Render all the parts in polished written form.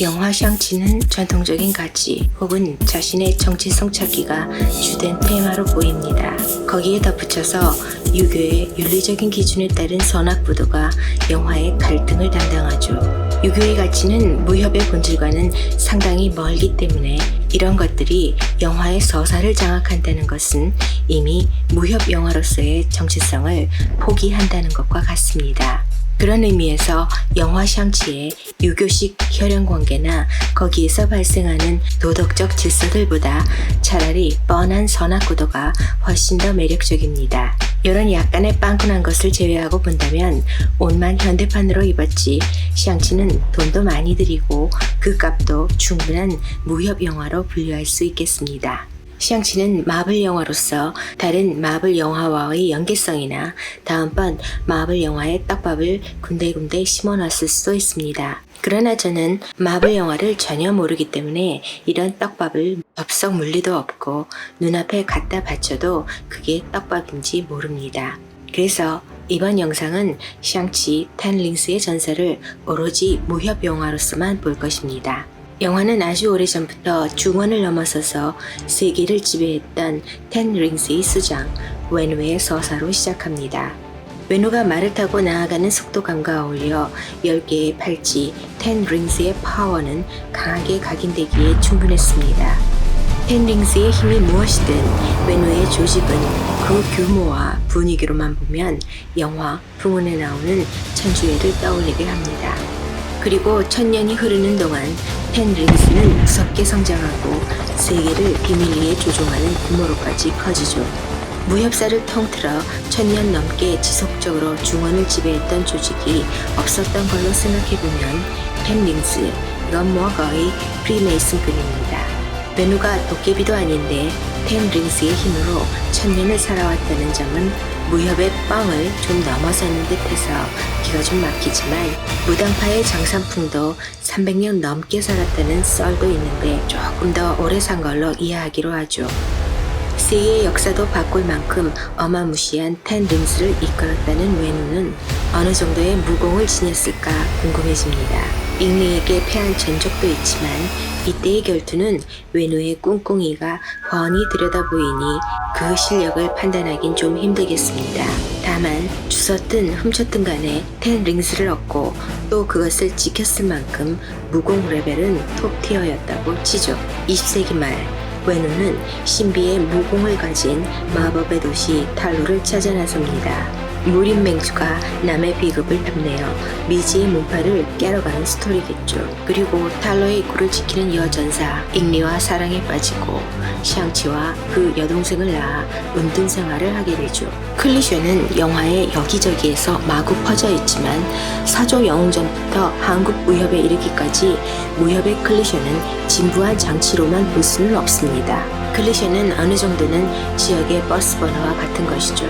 영화 샹치는 전통적인 가치 혹은 자신의 정체성 찾기가 주된 테마로 보입니다. 거기에 덧붙여서 유교의 윤리적인 기준에 따른 선악부도가 영화의 갈등을 담당하죠. 유교의 가치는 무협의 본질과는 상당히 멀기 때문에 이런 것들이 영화의 서사를 장악한다는 것은 이미 무협 영화로서의 정체성을 포기한다는 것과 같습니다. 그런 의미에서 영화 샹치의 유교식 혈연관계나 거기에서 발생하는 도덕적 질서들보다 차라리 뻔한 선악구도가 훨씬 더 매력적입니다. 이런 약간의 빵꾸난 것을 제외하고 본다면 옷만 현대판으로 입었지 샹치는 돈도 많이 들이고 그 값도 충분한 무협 영화로 분류할 수 있겠습니다. 샹치는 마블 영화로서 다른 마블 영화와의 연계성이나 다음번 마블 영화의 떡밥을 군데군데 심어놨을 수도 있습니다. 그러나 저는 마블 영화를 전혀 모르기 때문에 이런 떡밥을 접속 물리도 없고 눈앞에 갖다 바쳐도 그게 떡밥인지 모릅니다. 그래서 이번 영상은 샹치 텐 링스의 전설을 오로지 무협 영화로서만 볼 것입니다. 영화는 아주 오래전부터 중원을 넘어서서 세계를 지배했던 텐 링스의 수장 웬우의 서사로 시작합니다. 웬우가 말을 타고 나아가는 속도감과 어울려 10개의 팔찌 텐 링스의 파워는 강하게 각인되기에 충분했습니다. 텐 링스의 힘이 무엇이든 웬우의 조직은 그 규모와 분위기로만 보면 영화 풍운에 나오는 천주회를 떠올리게 합니다. 그리고 1000년이 흐르는 동안 텐 링스는 무섭게 성장하고 세계를 비밀리에 조종하는 규모로까지 커지죠. 무협사를 통틀어 1000년 넘게 지속적으로 중원을 지배했던 조직이 없었던 걸로 생각해보면 텐 링스, 이건 뭐 거의 프리메이슨급입니다. 웬우가 도깨비도 아닌데 텐 링스의 힘으로 1000년을 살아왔다는 점은 무협의 뻥을 좀 넘어서는 듯해서 기가 좀 막히지만 무당파의 장산풍도 300년 넘게 살았다는 썰도 있는데 조금 더 오래 산 걸로 이해하기로 하죠. 세계의 역사도 바꿀 만큼 어마무시한 텐 링스를 이끌었다는 웬우는 어느 정도의 무공을 지녔을까 궁금해집니다. 잉리에게 패한 전적도 있지만 이때의 결투는 웬우의 꿍꿍이가 훤히 들여다보이니 그 실력을 판단하긴 좀 힘들겠습니다. 다만 주웠든 훔쳤든 간에 텐 링스를 얻고 또 그것을 지켰을 만큼 무공 레벨은 톱티어였다고 치죠. 20세기 말 웬우는 신비의 무공을 가진 마법의 도시 탈로를 찾아 나섭니다. 무림 맹주가 남의 비극을 탐내어 미지의 문파를 깨러가는 스토리겠죠. 그리고 탈로의 입구를 지키는 여전사 잉리와 사랑에 빠지고 샹치와 그 여동생을 낳아 은둔 생활을 하게 되죠. 클리셰는 영화의 여기저기에서 마구 퍼져 있지만 사조 영웅전부터 한국 무협에 이르기까지 무협의 클리셰는 진부한 장치로만 볼 수는 없습니다. 클리셰는 어느 정도는 지역의 버스 번호와 같은 것이죠.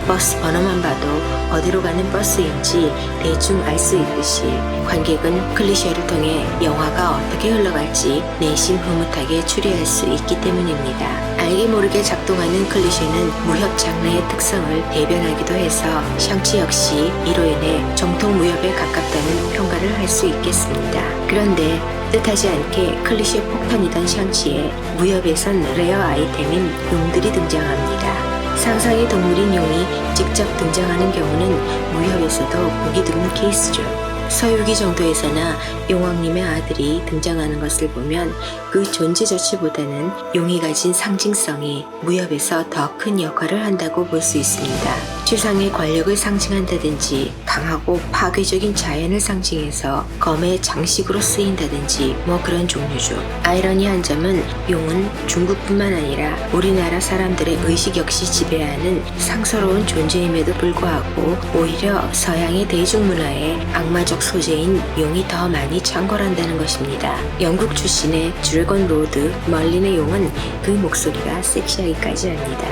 버스 번호만 봐도 어디로 가는 버스인지 대충 알 수 있듯이 관객은 클리셰를 통해 영화가 어떻게 흘러갈지 내심 흐뭇하게 추리할 수 있기 때문입니다. 알게 모르게 작동하는 클리셰는 무협 장르의 특성을 대변하기도 해서 샹치 역시 이로 인해 정통 무협에 가깝다는 평가를 할 수 있겠습니다. 그런데 뜻하지 않게 클리셰 폭탄이던 샹치에 무협에선 레어 아이템인 용들이 등장합니다. 상상의 동물인 용이 직접 등장하는 경우는 무협에서도 보기 드문 케이스죠. 서유기 정도에서나 용왕님의 아들이 등장하는 것을 보면 그 존재 자체보다는 용이 가진 상징성이 무협에서 더 큰 역할을 한다고 볼 수 있습니다. 최상의 권력을 상징한다든지 강하고 파괴적인 자연을 상징해서 검의 장식으로 쓰인다든지 뭐 그런 종류죠. 아이러니한 점은 용은 중국뿐만 아니라 우리나라 사람들의 의식 역시 지배하는 상서로운 존재임에도 불구하고 오히려 서양의 대중문화에 악마적 소재인 용이 더 많이 창궐한다는 것입니다. 영국 출신의 드래곤 로드 멀린의 용은 그 목소리가 섹시하기까지 합니다.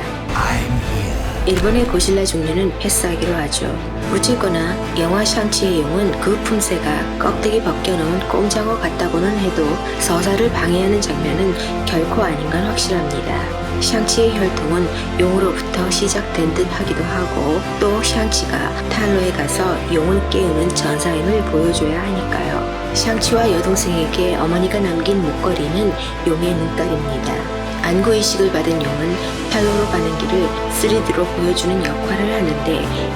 일본의 고질라 종류는 패스하기로 하죠. 어쨌거나 영화 샹치의 용은 그 품새가 껍데기 벗겨놓은 꼼장어 같다고는 해도 서사를 방해하는 장면은 결코 아닌 건 확실합니다. 샹치의 혈통은 용으로부터 시작된 듯 하기도 하고 또 샹치가 탈로에 가서 용을 깨우는 전사임을 보여줘야 하니까요. 샹치와 여동생에게 어머니가 남긴 목걸이는 용의 눈깔입니다. 안구이식을 받은 용은 탈로로 가는 길을 3D로 보여주는 역할을 하는데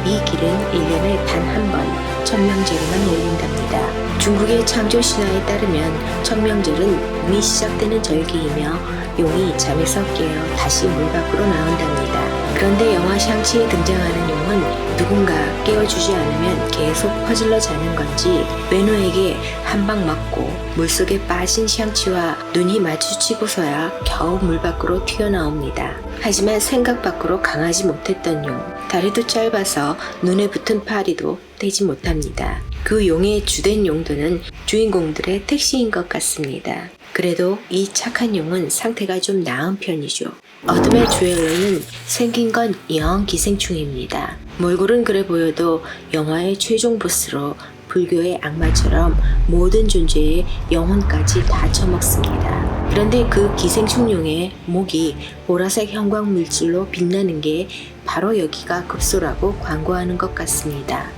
이 길은 1년에 단 한 번 천명절에만 열린답니다. 중국의 창조 신화에 따르면 천명절은 봄이 시작되는 절기이며 용이 잠에서 깨어 다시 물 밖으로 나온답니다. 그런데 영화 샹치에 등장하는 용은 누군가 깨워주지 않으면 계속 퍼질러 자는 건지 외노에게 한 방 맞고 물속에 빠진 샹치와 눈이 마주치고서야 겨우 물 밖으로 튀어나옵니다. 하지만 생각 밖으로 강하지 못했던 용, 다리도 짧아서 눈에 붙은 파리도 떼지 못합니다. 그 용의 주된 용도는 주인공들의 택시인 것 같습니다. 그래도 이 착한 용은 상태가 좀 나은 편이죠. 어둠의 주엘러는 생긴 건 영 기생충입니다. 몰골은 그래 보여도 영화의 최종 보스로 불교의 악마처럼 모든 존재의 영혼까지 다 처먹습니다. 그런데 그 기생충용의 목이 보라색 형광 물질로 빛나는 게 바로 여기가 급소라고 광고하는 것 같습니다.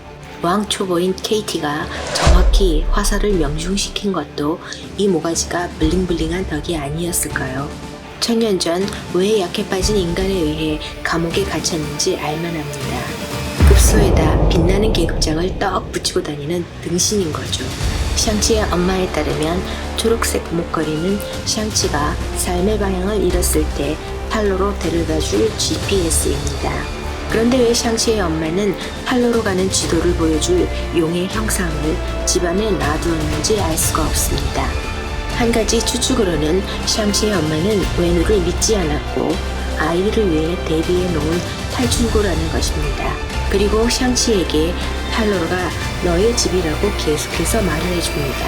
왕초보인 케이티가 정확히 화살을 명중시킨 것도 이 모가지가 블링블링한 덕이 아니었을까요? 1000년 전 왜 약해 빠진 인간에 의해 감옥에 갇혔는지 알만합니다. 급소에다 빛나는 계급장을 떡 붙이고 다니는 등신인 거죠. 샹치의 엄마에 따르면 초록색 목걸이는 샹치가 삶의 방향을 잃었을 때 탈로로 데려다줄 GPS입니다. 그런데 왜 샹치의 엄마는 탈로로 가는 지도를 보여줄 용의 형상을 집안에 놔두었는지 알 수가 없습니다. 한 가지 추측으로는 샹치의 엄마는 외누를 믿지 않았고 아이를 위해 대비해 놓은 탈출구라는 것입니다. 그리고 샹치에게 탈로가 너의 집이라고 계속해서 말을 해줍니다.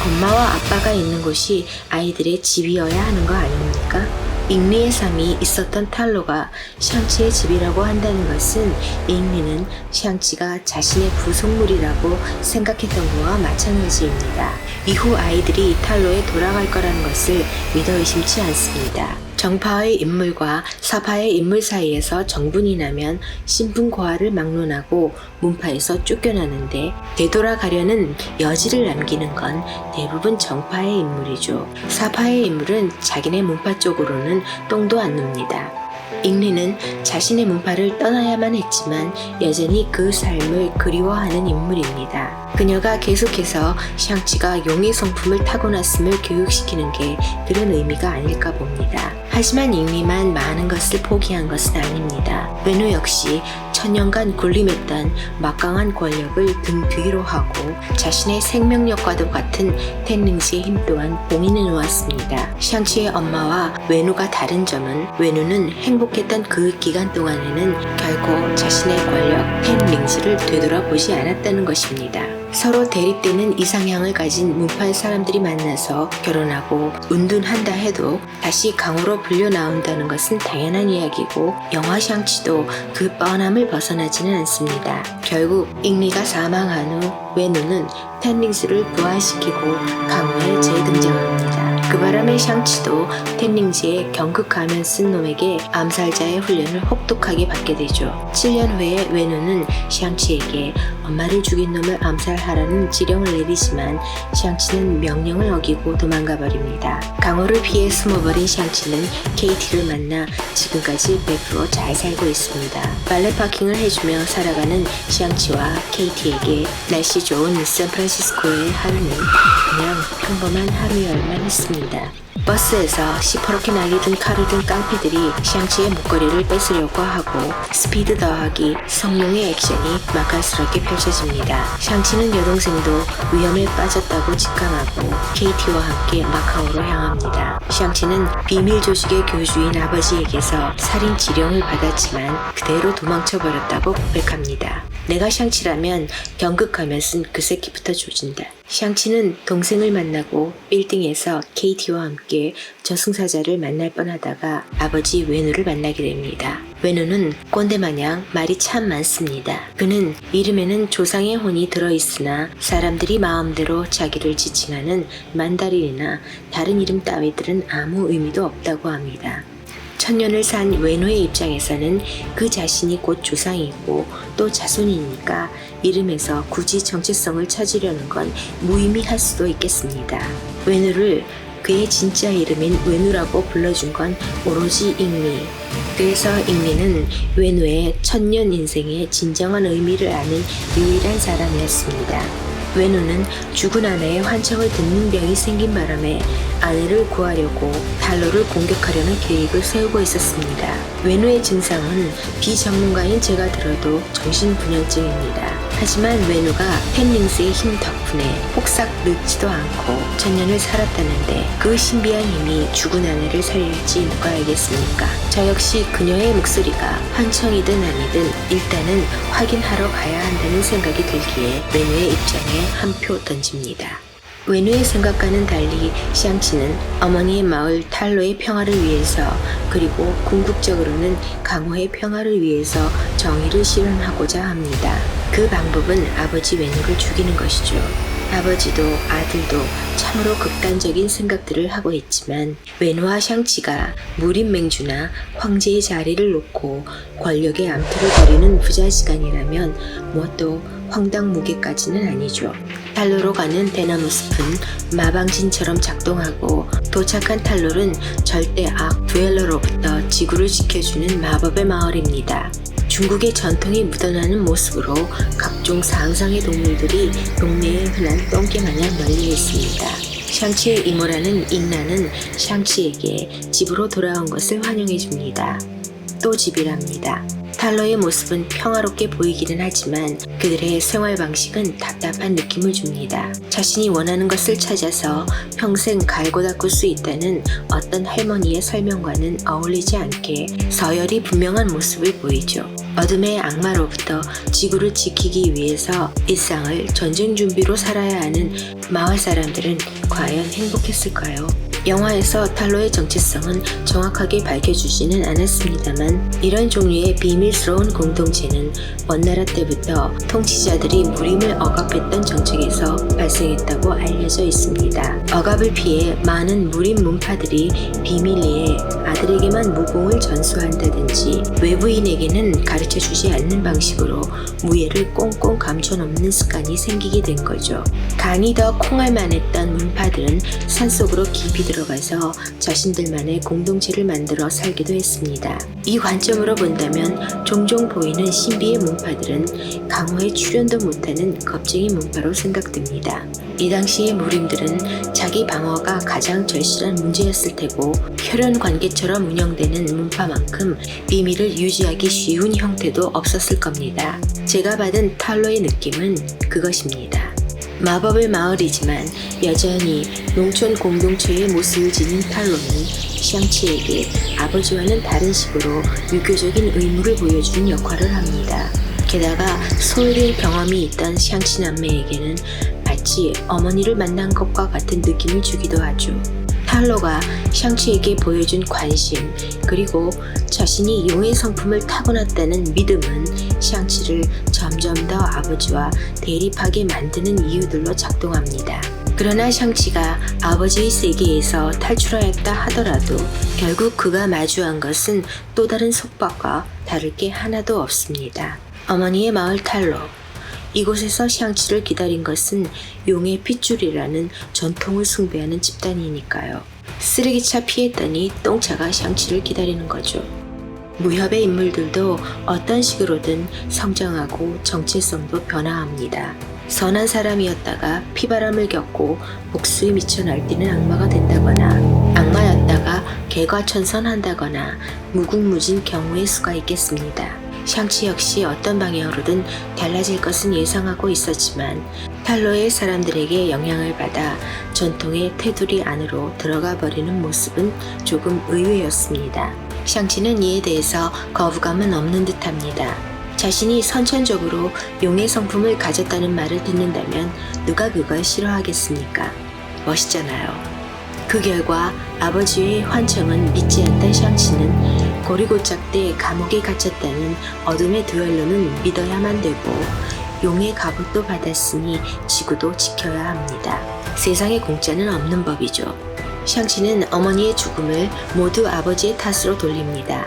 엄마와 아빠가 있는 곳이 아이들의 집이어야 하는 거 아닙니까? 잉리의 삶이 있었던 탈로가 샹치의 집이라고 한다는 것은 잉리는 샹치가 자신의 부속물이라고 생각했던 것과 마찬가지입니다. 이후 아이들이 탈로에 돌아갈 거라는 것을 믿어 의심치 않습니다. 정파의 인물과 사파의 인물 사이에서 정분이 나면 신분고하를 막론하고 문파에서 쫓겨나는데 되돌아가려는 여지를 남기는 건 대부분 정파의 인물이죠. 사파의 인물은 자기네 문파 쪽으로는 똥도 안 눕니다. 잉리는 자신의 문파를 떠나야만 했지만 여전히 그 삶을 그리워하는 인물입니다. 그녀가 계속해서 샹치가 용의 성품을 타고났음을 교육시키는 게 그런 의미가 아닐까 봅니다. 하지만 잉리만 많은 것을 포기한 것은 아닙니다. 외노 역시 천년간 군림했던 막강한 권력을 등 뒤로 하고 자신의 생명력과도 같은 텐능지의 힘 또한 봉인해 놓았습니다. 샹치의 엄마와 외노가 다른 점은 외노는 행복했던 그 기간 동안에는 결코 자신의 권력 텐능지를 되돌아보지 않았다는 것입니다. 서로 대립되는 이상향을 가진 문파의 사람들이 만나서 결혼하고 운둔한다 해도 다시 강으로 불려 나온다는 것은 당연한 이야기고 영화 샹치도 그 뻔함을 벗어나지는 않습니다. 결국 잉리가 사망한 후 외노는 텐닝스를 부활시키고 강화에 재등장합니다. 그 바람에 샹치도 텐닝지에 경극 가면 쓴 놈에게 암살자의 훈련을 혹독하게 받게 되죠. 7년 후에 외노는 샹치에게 엄마를 죽인 놈을 암살하라는 지령을 내리지만 샹치는 명령을 어기고 도망가 버립니다. 강호를 피해 숨어버린 샹치는 케이티를 만나 지금까지 100% 잘 살고 있습니다. 발레 파킹을 해주며 살아가는 샹치와 케이티에게 날씨 좋은 샌프란시스코의 하루는 그냥 평범한 하루여야만 했습니다. 버스에서 시퍼렇게 날이 든 칼을 든 깡패들이 샹치의 목걸이를 뺏으려고 하고 스피드 더하기 성룡의 액션이 맛깔스럽게 펼쳐집니다. 샹치는 여동생도 위험에 빠졌다고 직감하고 케이티와 함께 마카오로 향합니다. 샹치는 비밀 조직의 교주인 아버지에게서 살인 지령을 받았지만 그대로 도망쳐버렸다고 고백합니다. 내가 샹치라면 경극하면 쓴 그 새끼부터 조진다. 샹치는 동생을 만나고 빌딩에서 케이티와 함께 저승사자를 만날 뻔하다가 아버지 외누를 만나게 됩니다. 외누는 꼰대마냥 말이 참 많습니다. 그는 이름에는 조상의 혼이 들어있으나 사람들이 마음대로 자기를 지칭하는 만다린이나 다른 이름 따위들은 아무 의미도 없다고 합니다. 천년을 산 외노의 입장에서는 그 자신이 곧 조상이고 또 자손이니까 이름에서 굳이 정체성을 찾으려는 건 무의미할 수도 있겠습니다. 외노를 그의 진짜 이름인 외누라고 불러준 건 오로지 잉리. 그래서 잉리는 외노의 천년 인생의 진정한 의미를 아는 유일한 사람이었습니다. 외노는 죽은 아내의 환청을 듣는 병이 생긴 바람에 아내를 구하려고 탈로를 공격하려는 계획을 세우고 있었습니다. 외노의 증상은 비전문가인 제가 들어도 정신분열증입니다. 하지만 외노가 펜링스의 힘 덕분에 폭삭 늙지도 않고 천년을 살았다는데 그 신비한 힘이 죽은 아내를 살릴지 누가 알겠습니까? 저 역시 그녀의 목소리가 환청이든 아니든 일단은 확인하러 가야 한다는 생각이 들기에 외노의 입장에 한 표 던집니다. 외노의 생각과는 달리 샹치는 어머니의 마을 탈로의 평화를 위해서 그리고 궁극적으로는 강호의 평화를 위해서 정의를 실현하고자 합니다. 그 방법은 아버지 외노를 죽이는 것이죠. 아버지도 아들도 참으로 극단적인 생각들을 하고 있지만 외노와 샹치가 무림맹주나 황제의 자리를 놓고 권력의 암투를 벌이는 부자지간이라면 뭣도 황당무계까지는 아니죠. 탈로로 가는 대나무 숲은 마방진처럼 작동하고 도착한 탈로는 절대 악 듀엘러로부터 지구를 지켜주는 마법의 마을입니다. 중국의 전통이 묻어나는 모습으로 각종 상상의 동물들이 동네에 흔한 똥개 마냥 널려 있습니다. 샹치의 이모라는 잉나는 샹치에게 집으로 돌아온 것을 환영해줍니다. 또 집이랍니다. 탈로의 모습은 평화롭게 보이기는 하지만 그들의 생활 방식은 답답한 느낌을 줍니다. 자신이 원하는 것을 찾아서 평생 갈고 닦을 수 있다는 어떤 할머니의 설명과는 어울리지 않게 서열이 분명한 모습을 보이죠. 어둠의 악마로부터 지구를 지키기 위해서 일상을 전쟁 준비로 살아야 하는 마을 사람들은 과연 행복했을까요? 영화에서 탈로의 정체성은 정확하게 밝혀주지는 않았습니다만 이런 종류의 비밀스러운 공동체는 원나라 때부터 통치자들이 무림을 억압했던 정책에서 발생했다고 알려져 있습니다. 억압을 피해 많은 무림 문파들이 비밀리에 아들에게만 무공을 전수한다든지 외부인에게는 가르쳐주지 않는 방식으로 무예를 꽁꽁 감춰놓는 습관이 생기게 된 거죠. 간이 더 콩알만했던 문파들은 산속으로 깊이 들어가서 자신들만의 공동체를 만들어 살기도 했습니다. 이 관점으로 본다면 종종 보이는 신비의 문파들은 강호에 출연도 못하는 겁쟁이 문파로 생각됩니다. 이 당시의 무림들은 자기 방어가 가장 절실한 문제였을 테고 혈연 관계처럼 운영되는 문파만큼 비밀을 유지하기 쉬운 형태도 없었을 겁니다. 제가 받은 탈로의 느낌은 그것입니다. 마법의 마을이지만 여전히 농촌 공동체의 모습을 지닌 탈로는 샹치에게 아버지와는 다른 식으로 유교적인 의무를 보여주는 역할을 합니다. 게다가 소일의 경험이 있던 샹치 남매에게는 마치 어머니를 만난 것과 같은 느낌을 주기도 하죠. 탈로가 샹치에게 보여준 관심 그리고 자신이 용의 성품을 타고났다는 믿음은 샹치를 점점 더 아버지와 대립하게 만드는 이유들로 작동합니다. 그러나 샹치가 아버지의 세계에서 탈출하였다 하더라도 결국 그가 마주한 것은 또 다른 속박과 다를 게 하나도 없습니다. 어머니의 마을 탈로. 이곳에서 샹치를 기다린 것은 용의 핏줄이라는 전통을 숭배하는 집단이니까요. 쓰레기차 피했더니 똥차가 샹치를 기다리는 거죠. 무협의 인물들도 어떤 식으로든 성장하고 정체성도 변화합니다. 선한 사람이었다가 피바람을 겪고 복수에 미쳐 날뛰는 악마가 된다거나 악마였다가 개과천선한다거나 무궁무진 경우의 수가 있겠습니다. 샹치 역시 어떤 방향으로든 달라질 것은 예상하고 있었지만 탈로의 사람들에게 영향을 받아 전통의 테두리 안으로 들어가 버리는 모습은 조금 의외였습니다. 샹치는 이에 대해서 거부감은 없는 듯합니다. 자신이 선천적으로 용의 성품을 가졌다는 말을 듣는다면 누가 그걸 싫어하겠습니까? 멋있잖아요. 그 결과 아버지의 환청은 믿지 않던 샹치는 고리고짝 때 감옥에 갇혔다는 어둠의 듀엘러는 믿어야만 되고 용의 갑옷도 받았으니 지구도 지켜야 합니다. 세상에 공짜는 없는 법이죠. 샹치는 어머니의 죽음을 모두 아버지의 탓으로 돌립니다.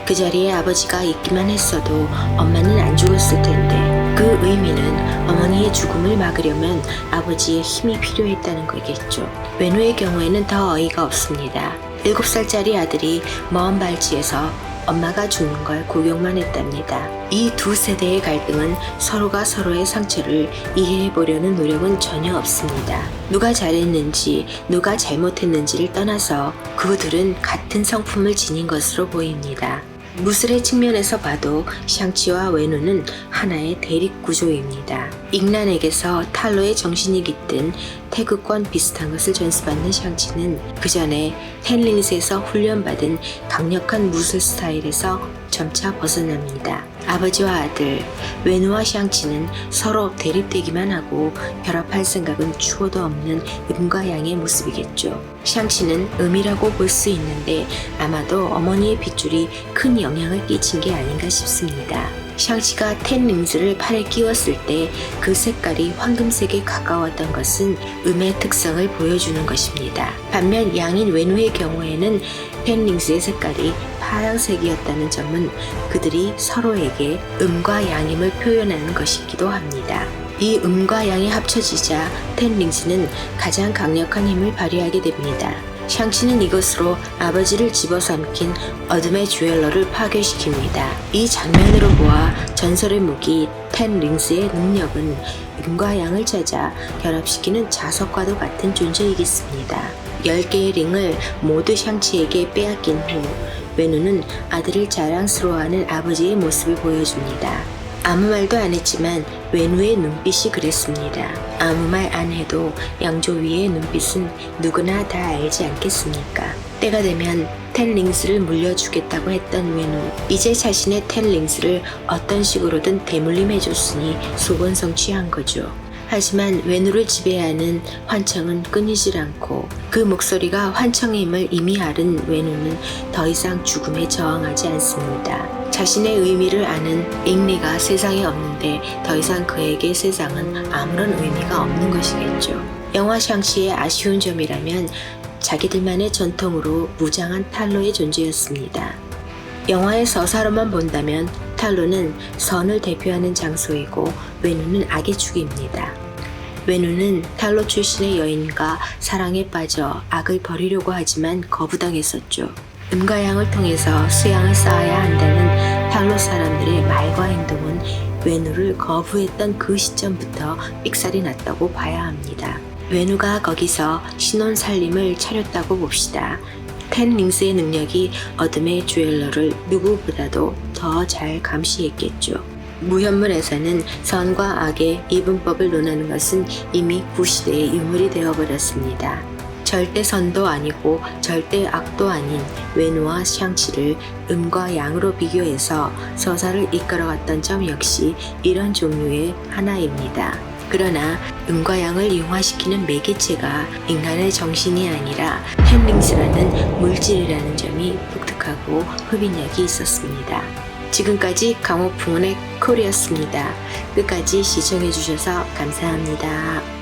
그 자리에 아버지가 있기만 했어도 엄마는 안 죽었을 텐데, 그 의미는 어머니의 죽음을 막으려면 아버지의 힘이 필요했다는 거겠죠. 웬우의 경우에는 더 어이가 없습니다. 7살짜리 아들이 먼 발치에서 엄마가 죽는 걸 구경만 했답니다. 이 두 세대의 갈등은 서로가 서로의 상처를 이해해 보려는 노력은 전혀 없습니다. 누가 잘했는지 누가 잘못했는지를 떠나서 그들은 같은 성품을 지닌 것으로 보입니다. 무술의 측면에서 봐도 샹치와 웬우는 하나의 대립 구조입니다. 익란에게서 탈로의 정신이 깃든 태극권 비슷한 것을 전수받는 샹치는 그 전에 텐링스에서 훈련받은 강력한 무술 스타일에서 점차 벗어납니다. 아버지와 아들, 웬우와 샹치는 서로 대립되기만 하고 결합할 생각은 추호도 없는 음과 양의 모습이겠죠. 샹치는 음이라고 볼 수 있는데 아마도 어머니의 핏줄이 큰 영향을 끼친 게 아닌가 싶습니다. 샹치가 텐링스를 팔에 끼웠을 때 그 색깔이 황금색에 가까웠던 것은 음의 특성을 보여주는 것입니다. 반면 양인 웬우의 경우에는 텐링스의 색깔이 파란색이었다는 점은 그들이 서로에게 음과 양임을 표현하는 것이기도 합니다. 이 음과 양이 합쳐지자 텐링스는 가장 강력한 힘을 발휘하게 됩니다. 샹치는 이것으로 아버지를 집어삼킨 어둠의 주엘러를 파괴시킵니다. 이 장면으로 보아 전설의 무기 텐링스의 능력은 음과 양을 찾아 결합시키는 자석과도 같은 존재이겠습니다. 10개의 링을 모두 샹치에게 빼앗긴 후 웬우는 아들을 자랑스러워하는 아버지의 모습을 보여줍니다. 아무 말도 안 했지만 웬우의 눈빛이 그랬습니다. 아무 말 안 해도 양조위의 눈빛은 누구나 다 알지 않겠습니까? 때가 되면 텐링스를 물려주겠다고 했던 웬우, 이제 자신의 텐링스를 어떤 식으로든 대물림해줬으니 소곤성취한 거죠. 하지만 웬우를 지배하는 환청은 끊이질 않고 그 목소리가 환청의 힘을 이미 앓은 웬우는 더 이상 죽음에 저항하지 않습니다. 자신의 의미를 아는 잉리가 세상에 없는데 더 이상 그에게 세상은 아무런 의미가 없는 것이겠죠. 영화 샹치의 아쉬운 점이라면 자기들만의 전통으로 무장한 탈로의 존재였습니다. 영화의 서사로만 본다면 탈로는 선을 대표하는 장소이고 웬우는 악의 축입니다. 웬우는 탈로 출신의 여인과 사랑에 빠져 악을 버리려고 하지만 거부당했었죠. 음과 양을 통해서 수양을 쌓아야 한다는 탈로 사람들의 말과 행동은 웬우를 거부했던 그 시점부터 삑살이 났다고 봐야 합니다. 웬우가 거기서 신혼 살림을 차렸다고 봅시다. 텐링스의 능력이 어둠의 주엘러를 누구보다도 더 잘 감시했겠죠. 무현문에서는 선과 악의 이분법을 논하는 것은 이미 구시대의 유물이 되어버렸습니다. 절대 선도 아니고 절대 악도 아닌 웬우와 샹치를 음과 양으로 비교해서 서사를 이끌어갔던 점 역시 이런 종류의 하나입니다. 그러나 음과 양을 융화시키는 매개체가 인간의 정신이 아니라 텐링스라는 물질이라는 점이 독특하고 흡인력이 있었습니다. 지금까지 강호풍은의 콜이었습니다. 끝까지 시청해주셔서 감사합니다.